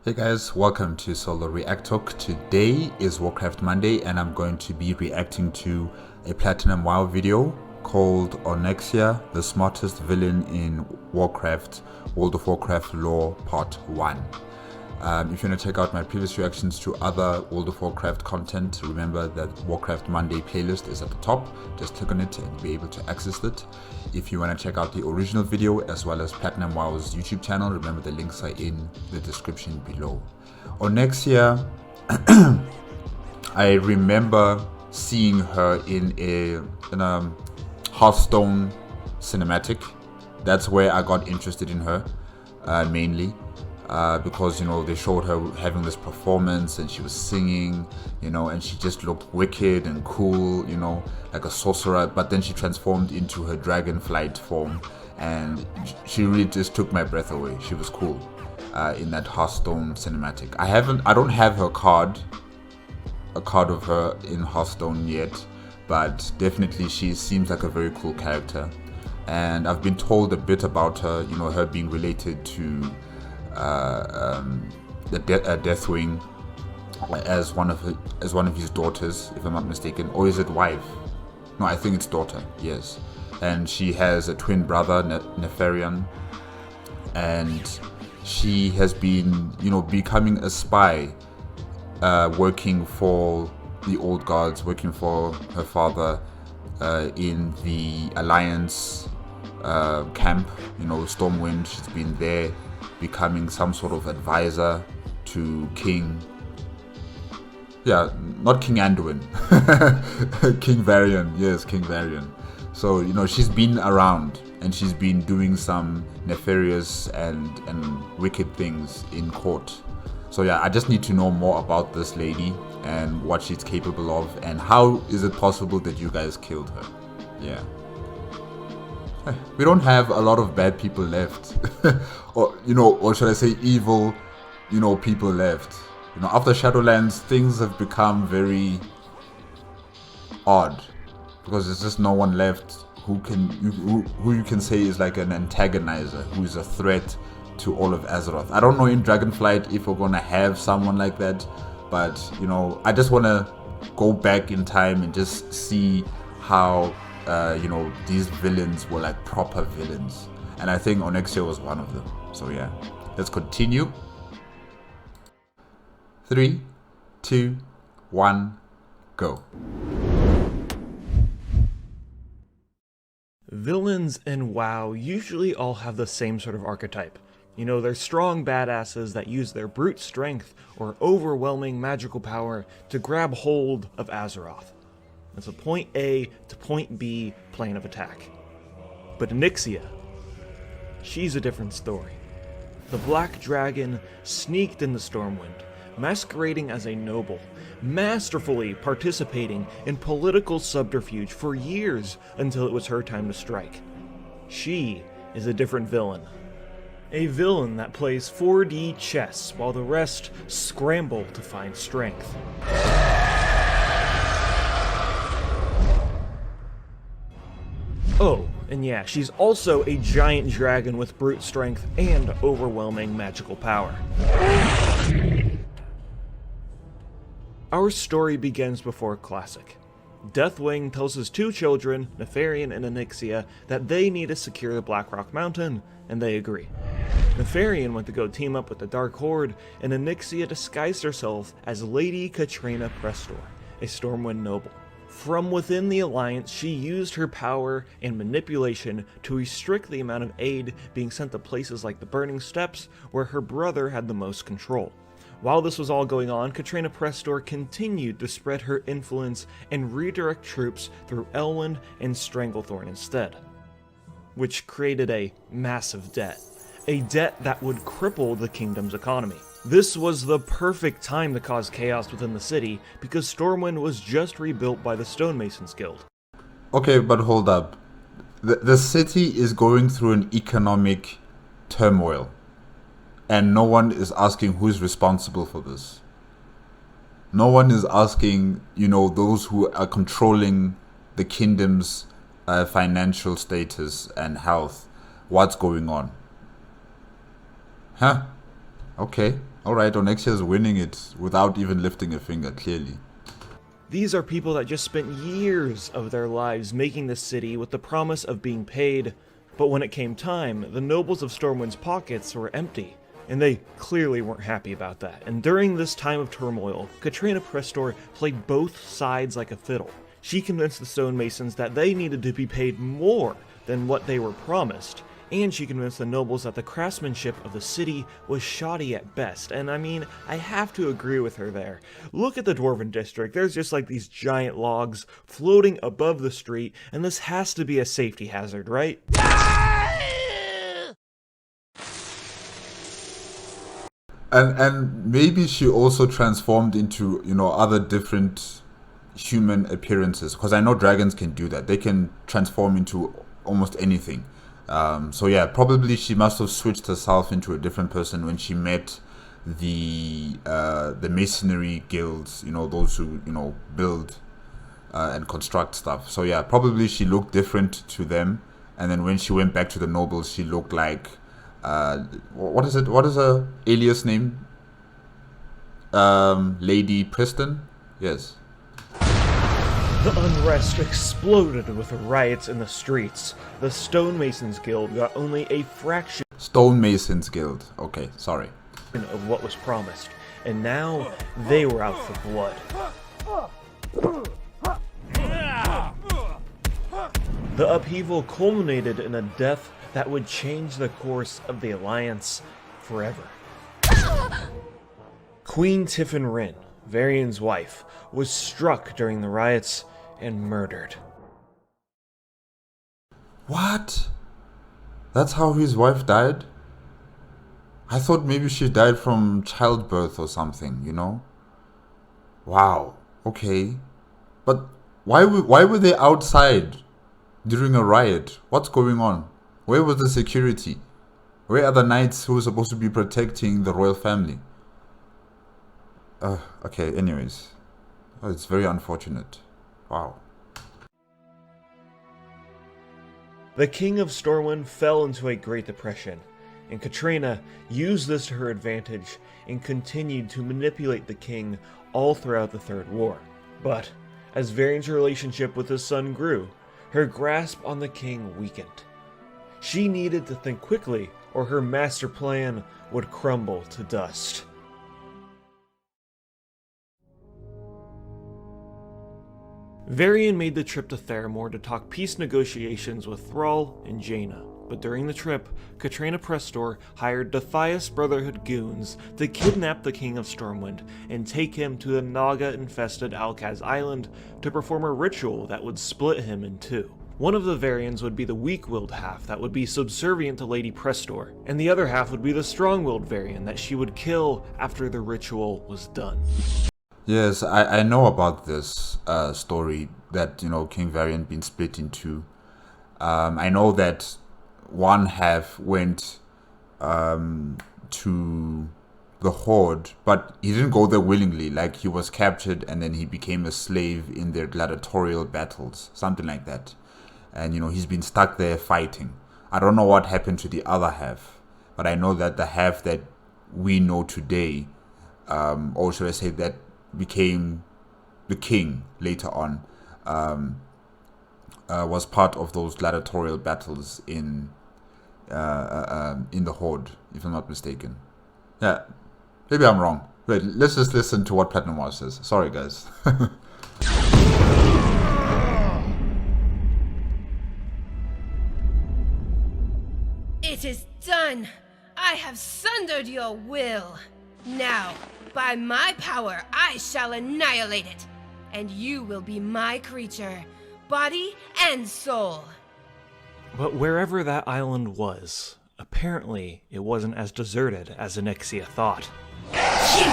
Hey guys, welcome to Solo ReacTalk. Today is Warcraft Monday and I'm going to be reacting to a Platinum WoW video called Onyxia, the smartest villain in Warcraft, World of Warcraft lore part 1. If you want to check out my previous reactions to other World of Warcraft content, remember that Warcraft Monday playlist is at the top. Just click on it and you'll be able to access it. If you want to check out the original video as well as Platinum WoW's YouTube channel, remember the links are in the description below. Onyxia, I remember seeing her in a Hearthstone cinematic. That's where I got interested in her mainly. Because they showed her having this performance and she was singing, and she just looked wicked and cool, like a sorcerer. But then she transformed into her dragonflight form and she really just took my breath away. She was cool in that Hearthstone cinematic. I don't have a card of her in Hearthstone yet, but definitely she seems like a very cool character. And I've been told a bit about her, her being related to Deathwing as one of his daughters, if I'm not mistaken, or is it wife? No, I think it's daughter. Yes, and she has a twin brother, Nefarian, and she has been, becoming a spy, working for the old guards, working for her father in the Alliance camp. Stormwind. She's been there, becoming some sort of advisor to King. Yeah, not King Anduin. King Varian. Yes, King Varian. So, she's been around and she's been doing some nefarious and wicked things in court. So yeah, I just need to know more about this lady and what she's capable of and how is it possible that you guys killed her. Yeah. We don't have a lot of bad people left. or should I say evil, people left. After Shadowlands, things have become very odd because there's just no one left who you can say is like an antagonizer, who is a threat to all of Azeroth. I don't know in Dragonflight if we're gonna have someone like that, but I just wanna go back in time and just see how these villains were like proper villains, and I think Onyxia was one of them. So yeah, let's continue. 3, 2, 1, go. Villains in WoW usually all have the same sort of archetype. They're strong badasses that use their brute strength or overwhelming magical power to grab hold of Azeroth. It's a point A to point B plane of attack. But Onyxia, she's a different story. The Black Dragon sneaked into Stormwind, masquerading as a noble, masterfully participating in political subterfuge for years until it was her time to strike. She is a different villain. A villain that plays 4D chess while the rest scramble to find strength. Oh, and yeah, she's also a giant dragon with brute strength and overwhelming magical power. Our story begins before Classic. Deathwing tells his two children, Nefarian and Onyxia, that they need to secure the Blackrock Mountain, and they agree. Nefarian went to go team up with the Dark Horde, and Onyxia disguised herself as Lady Katrina Prestor, a Stormwind noble. From within the Alliance, she used her power and manipulation to restrict the amount of aid being sent to places like the Burning Steppes, where her brother had the most control. While this was all going on, Katrina Prestor continued to spread her influence and redirect troops through Elwynn and Stranglethorn instead, which created a massive debt. A debt that would cripple the kingdom's economy. This was the perfect time to cause chaos within the city, because Stormwind was just rebuilt by the Stonemasons Guild. Okay, but hold up. The city is going through an economic turmoil, and no one is asking who's responsible for this. No one is asking, those who are controlling the kingdom's financial status and health, what's going on. Huh? Okay. Alright, Onyxia is winning it without even lifting a finger, clearly. These are people that just spent years of their lives making this city with the promise of being paid, but when it came time, the nobles of Stormwind's pockets were empty, and they clearly weren't happy about that. And during this time of turmoil, Katrina Prestor played both sides like a fiddle. She convinced the stonemasons that they needed to be paid more than what they were promised, and she convinced the nobles that the craftsmanship of the city was shoddy at best. And I mean, I have to agree with her there. Look at the Dwarven district, there's just like these giant logs floating above the street, and this has to be a safety hazard, right? And maybe she also transformed into, you know, other different human appearances, because I know dragons can do that. They can transform into almost anything. So yeah, probably she must have switched herself into a different person when she met the masonry guilds, you know, those who, you know, build and construct stuff. So yeah, probably she looked different to them, and then when she went back to the nobles, she looked like what is her alias name? Lady Preston? Yes. The unrest exploded with riots in the streets. The Stonemasons Guild got only a fraction Stonemasons Guild. Okay, sorry. of what was promised, and now they were out for blood. The upheaval culminated in a death that would change the course of the Alliance forever. Queen Tiffin Wrynn, Varian's wife, was struck during the riots and murdered. What? That's how his wife died? I thought maybe she died from childbirth or something, you know? Wow, okay. But why were they outside during a riot? What's going on? Where was the security? Where are the knights who were supposed to be protecting the royal family? Okay, anyways. Oh, it's very unfortunate. Wow. The King of Stormwind fell into a Great Depression, and Katrina used this to her advantage and continued to manipulate the king all throughout the Third War. But as Varian's relationship with his son grew, her grasp on the king weakened. She needed to think quickly, or her master plan would crumble to dust. Varian made the trip to Theramore to talk peace negotiations with Thrall and Jaina, but during the trip, Katrina Prestor hired Defias Brotherhood goons to kidnap the King of Stormwind and take him to the Naga-infested Alkaz Island to perform a ritual that would split him in two. One of the Varians would be the weak-willed half that would be subservient to Lady Prestor, and the other half would be the strong-willed Varian that she would kill after the ritual was done. Yes, I know about this story that, you know, King Varian been split in two. I know that one half went to the Horde, but he didn't go there willingly. Like, he was captured and then he became a slave in their gladiatorial battles, something like that. And, you know, he's been stuck there fighting. I don't know what happened to the other half, but I know that the half that we know today, or should I say that became the king later on, was part of those gladiatorial battles in the Horde, if I'm not mistaken. Yeah, maybe I'm wrong. Wait, let's just listen to what platinumwow says. Sorry, guys. It is done! I have sundered your will! Now, by my power, I shall annihilate it! And you will be my creature, body and soul! But wherever that island was, apparently it wasn't as deserted as Onyxia thought. You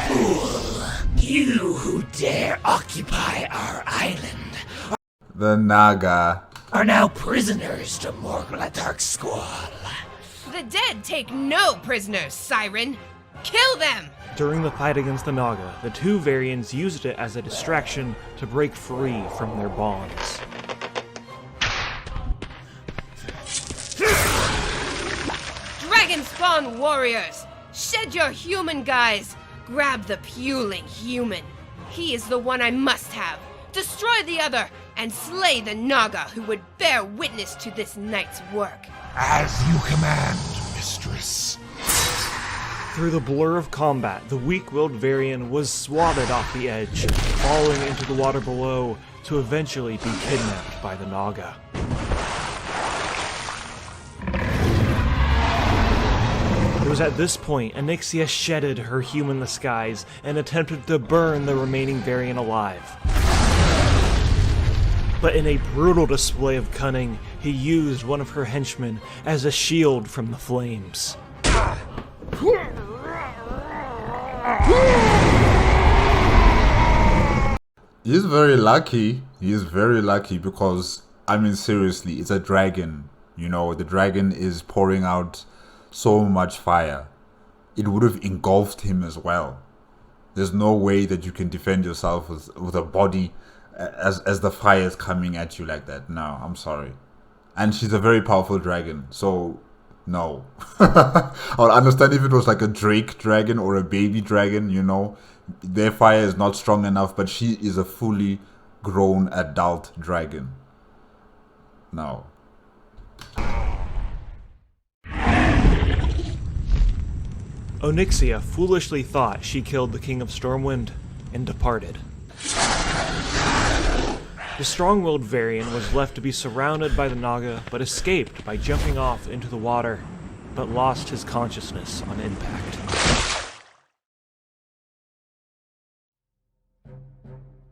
fool! You who dare occupy our island The Naga. are now prisoners to Morgladark's squall. The dead take no prisoners, Siren! Kill them! During the fight against the Naga, the two Varians used it as a distraction to break free from their bonds. Dragon spawn warriors! Shed Get your human guys! Grab the puling human. He is the one I must have. Destroy the other, and slay the Naga who would bear witness to this night's work. As you command, mistress. Through the blur of combat, the weak-willed Varian was swatted off the edge, falling into the water below to eventually be kidnapped by the Naga. It was at this point Onyxia shedded her human disguise and attempted to burn the remaining Varian alive. But in a brutal display of cunning, he used one of her henchmen as a shield from the flames. He's very lucky. He is very lucky because, I mean, seriously, it's a dragon. You know, the dragon is pouring out so much fire. It would have engulfed him as well. There's no way that you can defend yourself with a body as the fire is coming at you like that. No, I'm sorry. And she's a very powerful dragon, so no. I would understand if it was like a Drake dragon or a baby dragon, you know. Their fire is not strong enough, but she is a fully grown adult dragon. No. Onyxia foolishly thought she killed the King of Stormwind and departed. The strong-willed Varian was left to be surrounded by the Naga, but escaped by jumping off into the water, but lost his consciousness on impact.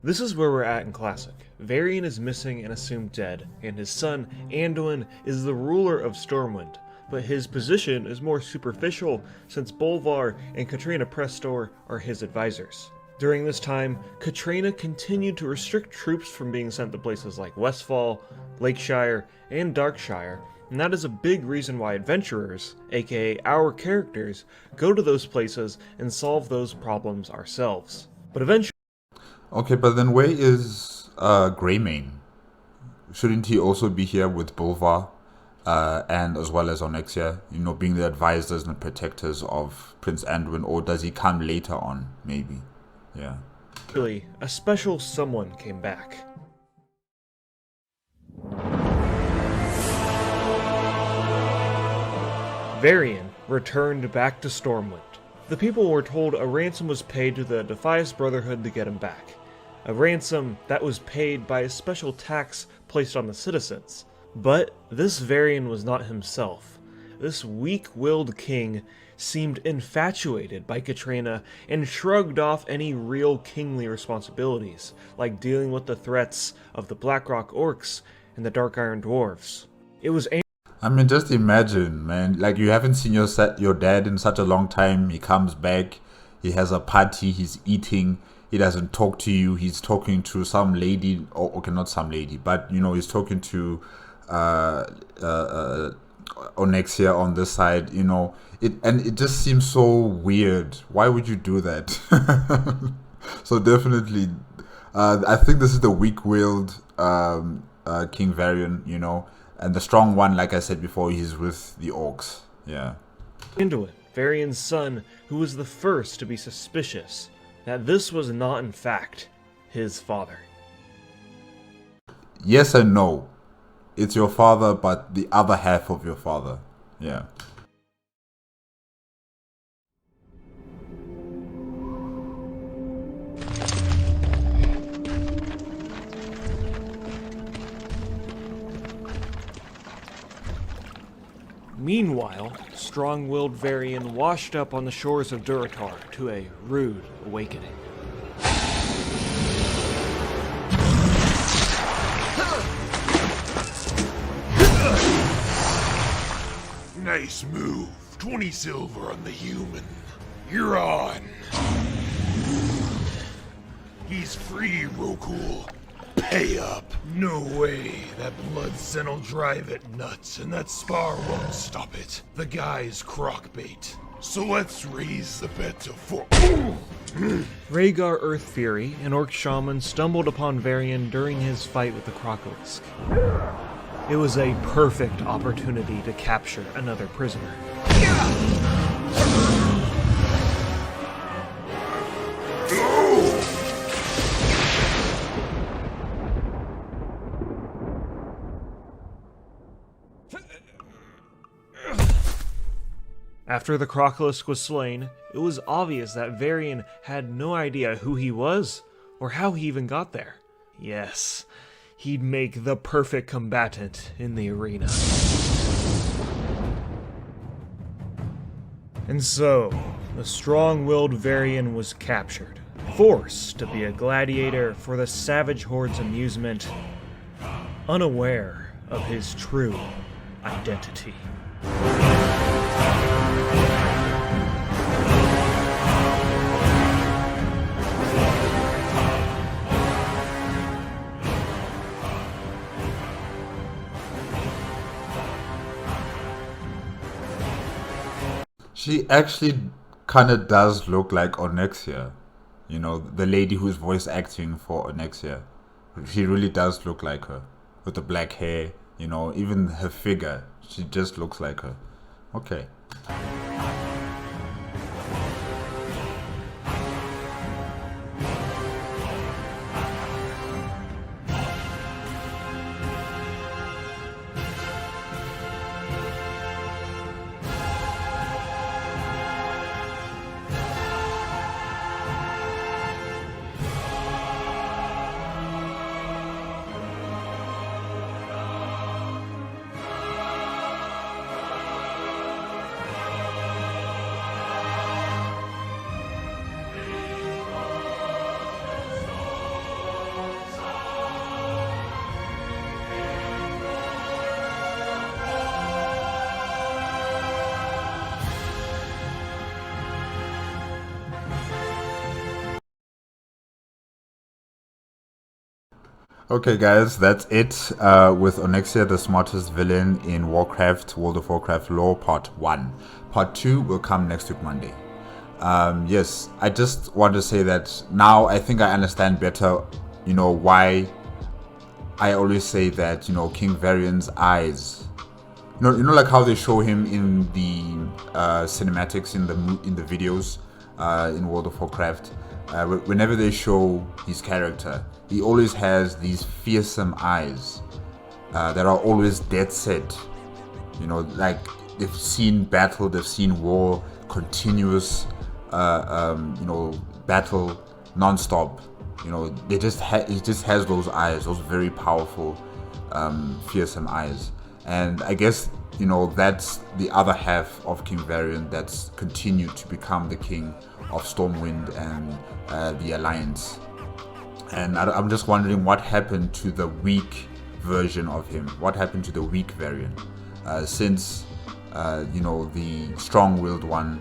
This is where we're at in Classic. Varian is missing and assumed dead, and his son, Anduin, is the ruler of Stormwind, but his position is more superficial since Bolvar and Katrina Prestor are his advisors. During this time, Katrina continued to restrict troops from being sent to places like Westfall, Lakeshire, and Darkshire, and that is a big reason why adventurers, aka our characters, go to those places and solve those problems ourselves. But eventually... Okay, but then where is Greymane? Shouldn't he also be here with Bolvar and as well as Onyxia, you know, being the advisors and protectors of Prince Anduin, or does he come later on, maybe? Yeah. Really, a special someone came back. Varian returned back to Stormwind. The people were told a ransom was paid to the Defias Brotherhood to get him back. A ransom that was paid by a special tax placed on the citizens. But this Varian was not himself. This weak-willed king seemed infatuated by Katrina and shrugged off any real kingly responsibilities, like dealing with the threats of the Blackrock Orcs and the Dark Iron Dwarves. It was I mean, just imagine, man, like you haven't seen your dad in such a long time. He comes back, he has a party, he's eating, he doesn't talk to you, he's talking to some lady, or okay, not some lady, but you know, he's talking to Onyxia on this side, you know, it just seems so weird. Why would you do that? So definitely, I think this is the weak-willed King Varian, you know, and the strong one, like I said before, he's with the orcs. Yeah. Anduin, Varian's son, who was the first to be suspicious that this was not in fact his father. Yes and no. It's your father, but the other half of your father. Yeah. Meanwhile, strong-willed Varian washed up on the shores of Durotar to a rude awakening. Nice move. 20 silver on the human. You're on. He's free, Rokul. Pay up. No way. That blood scent will drive it nuts, and that spar won't stop it. The guy's crock bait. So let's raise the bet to 4. Rhaegar Earth Fury, an orc shaman, stumbled upon Varian during his fight with the Crocolisk. It was a perfect opportunity to capture another prisoner. After the Crocolisk was slain, it was obvious that Varian had no idea who he was, or how he even got there. Yes, he'd make the perfect combatant in the arena. And so, the strong-willed Varian was captured, forced to be a gladiator for the savage horde's amusement, unaware of his true identity. She actually kind of does look like Onyxia. You know, the lady who's voice acting for Onyxia. She really does look like her. With the black hair, you know, even her figure. She just looks like her. Okay. Okay guys, that's it with Onyxia, the smartest villain in Warcraft, World of Warcraft lore, part 1. Part 2 will come next week Monday. Yes, I just want to say that now I think I understand better, you know, why I always say that, you know, King Varian's eyes, you know like how they show him in the cinematics, in the videos in World of Warcraft. Whenever they show his character, he always has these fearsome eyes that are always dead set. You know, like they've seen battle, they've seen war, continuous, you know, battle, non-stop. You know, he just has those eyes, those very powerful, fearsome eyes. And I guess, you know, that's the other half of King Varian that's continued to become the king of Stormwind and the Alliance. And I'm just wondering what happened to the weak version of him. What happened to the weak Varian? Since, you know, the strong-willed one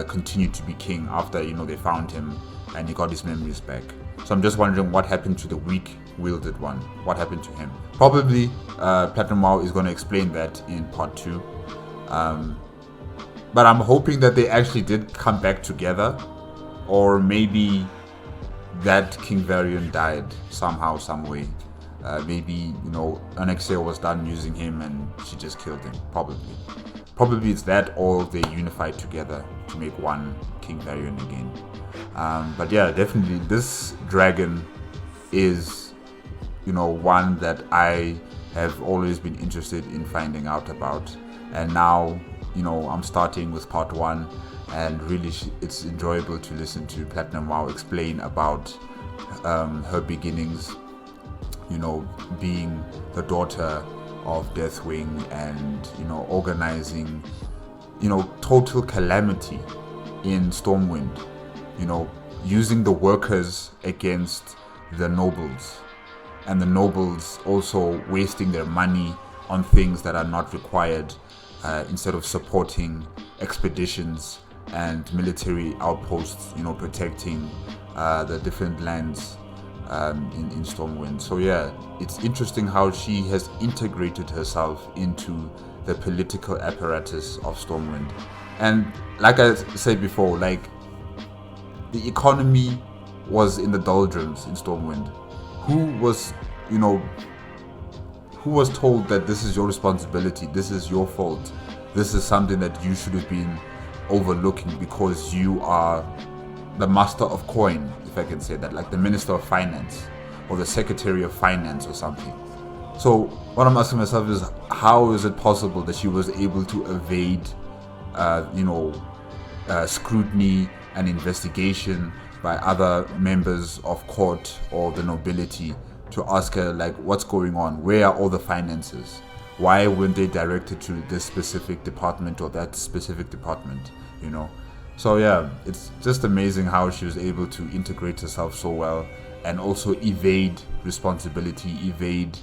continued to be king after, you know, they found him and he got his memories back. So I'm just wondering what happened to the weak-wielded one. What happened to him? Probably platinumwow is going to explain that in part 2. But I'm hoping that they actually did come back together, or maybe that King Varian died somehow, some way. Maybe, you know, Onyxia was done using him and she just killed him. Probably it's that, or they unified together to make one King Varian again. But yeah, definitely this dragon is, you know, one that I have always been interested in finding out about. And now, you know, I'm starting with part 1, and really it's enjoyable to listen to platinumwow explain about her beginnings, you know, being the daughter of Deathwing and, you know, organizing, you know, total calamity in Stormwind, you know, using the workers against the nobles, and the nobles also wasting their money on things that are not required, instead of supporting expeditions and military outposts, you know, protecting the different lands in Stormwind. So yeah, it's interesting how she has integrated herself into the political apparatus of Stormwind. And like I said before, like, the economy was in the doldrums in Stormwind. Who was, you know, who was told that this is your responsibility, this is your fault, this is something that you should have been overlooking because you are the master of coin, if I can say that, like the Minister of Finance or the Secretary of Finance or something. So what I'm asking myself is, how is it possible that she was able to evade scrutiny and investigation by other members of court or the nobility to ask her, like, what's going on? Where are all the finances? Why weren't they directed to this specific department or that specific department, you know? So yeah, it's just amazing how she was able to integrate herself so well and also evade responsibility, evade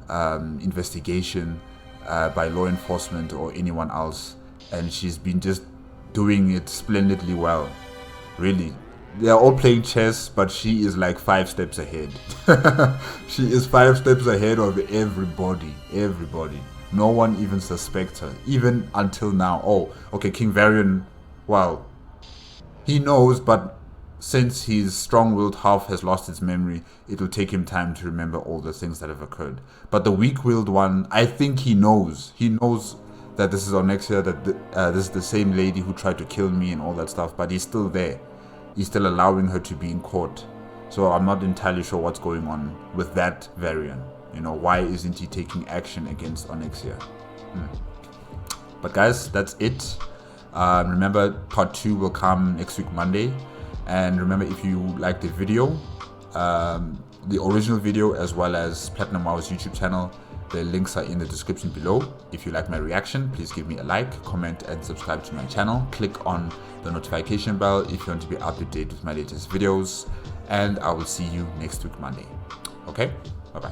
investigation by law enforcement or anyone else. And she's been just doing it splendidly well, really. They're all playing chess, but she is like 5 steps ahead. She is 5 steps ahead of everybody. No one even suspects her, even until now. Oh, okay, King Varian, well, he knows, but since his strong-willed half has lost its memory, it will take him time to remember all the things that have occurred. But the weak-willed one, I think he knows. He knows that this is Onyxia, that this is the same lady who tried to kill me and all that stuff, but he's still there. He's still allowing her to be in court. So I'm not entirely sure what's going on with that Varian. You know, why isn't he taking action against Onyxia? But guys, that's it. Remember, part 2 will come next week, Monday. And remember, if you like the video, the original video, as well as platinumwow's YouTube channel, the links are in the description below. If you like my reaction, please give me a like, comment, and subscribe to my channel. Click on the notification bell if you want to be up to date with my latest videos. And I will see you next week, Monday. Okay? Bye-bye.